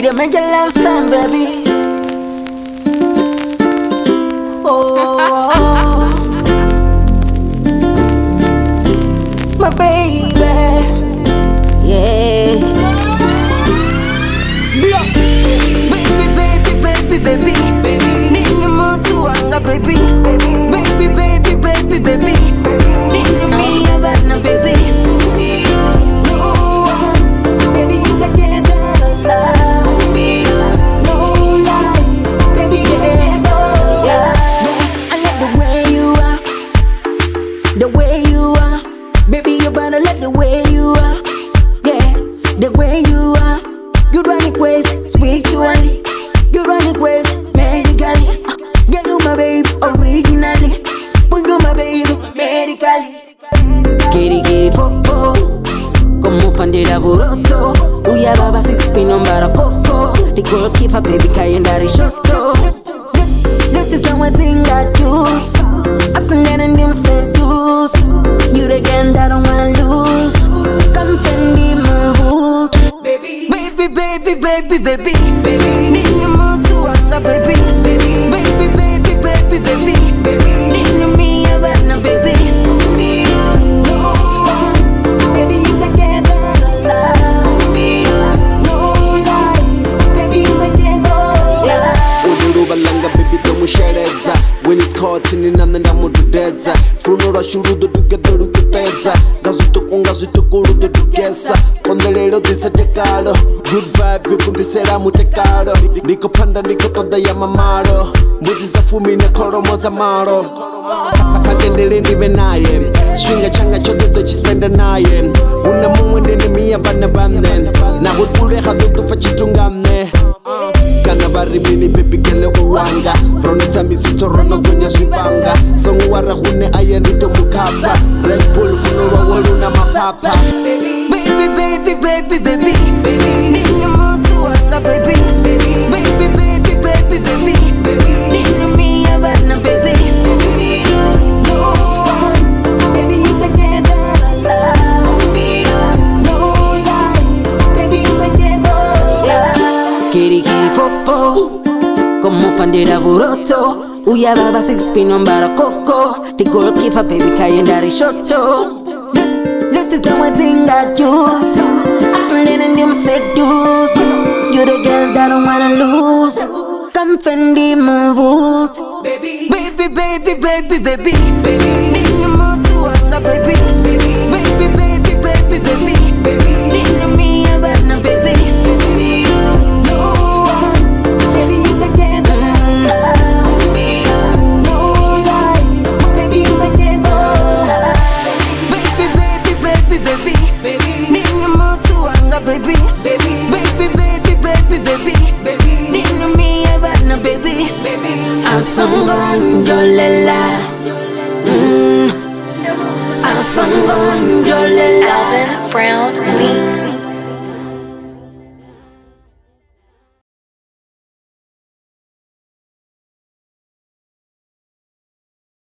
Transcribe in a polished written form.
they make your love stand, baby. Oh, my baby, yeah. Baby, need you more to anger, baby. Baby, need you me Havana, baby. No, baby, you can't lie. No lie, baby, yeah. I like the way you are, the way you are, baby. You better like the way you are, yeah, the way you are. You drive me crazy, spiritually. You run it crazy, medically. Get you my baby, originally. Put you my baby, medically. Kitty popo, como pandera buroto. Uya baba 6 pin on coco. The goalkeeper baby kayendari shoto. Lips is the one thing I choose. I sing and them seduce. You the girl that I don't wanna lose. Come send me my rules. Baby, need you more to anger, baby. Baby, need you me Havana, baby. No, baby, you can't lie. No lie, baby, you can't lie. Uduru balanga, baby, don't shereza. When it's caught in another namu to dead. Funora shuru do get the ruketeza. Gazutukuru do gesa. Kondelero disatekalo. Good vibe, people disera mutekalo. Niko panda, niko toda ya mamaro. Muzi za fumi na koro moza maro. Kakendele nive naye. Swinga changa chote do chispenda naye. Una muwende ni miya bane bane. Na hudule hadudu fachitungamne. Kana bari mini baby gele uwanga. Pronita misito rono gonya swibanga. Songu wara hune aya nito mukapa. Red Bull funo wa wolu na mapapa. Baby, need you more to anger, baby. Baby, need you me Havana, baby. No, baby, you can't lie. No lie, baby, you can't lie. Kitty popo, como pandera buroto. Uya baba 6 pin on coco. The goalkeeper baby kayendari shoto. Lips is the one thing I choose. I'm letting them seduce. You the girl that I don't wanna lose. Come fend my rules. Baby, need you more to anger, baby. Baby, need you me Havana, baby. No, baby, you can't lie. No lie, baby, you can't lie. Baby, need you more to anger, baby. Baby, need you me Havana, baby. Asongonjolela, Asongonjolela. Alvin Brown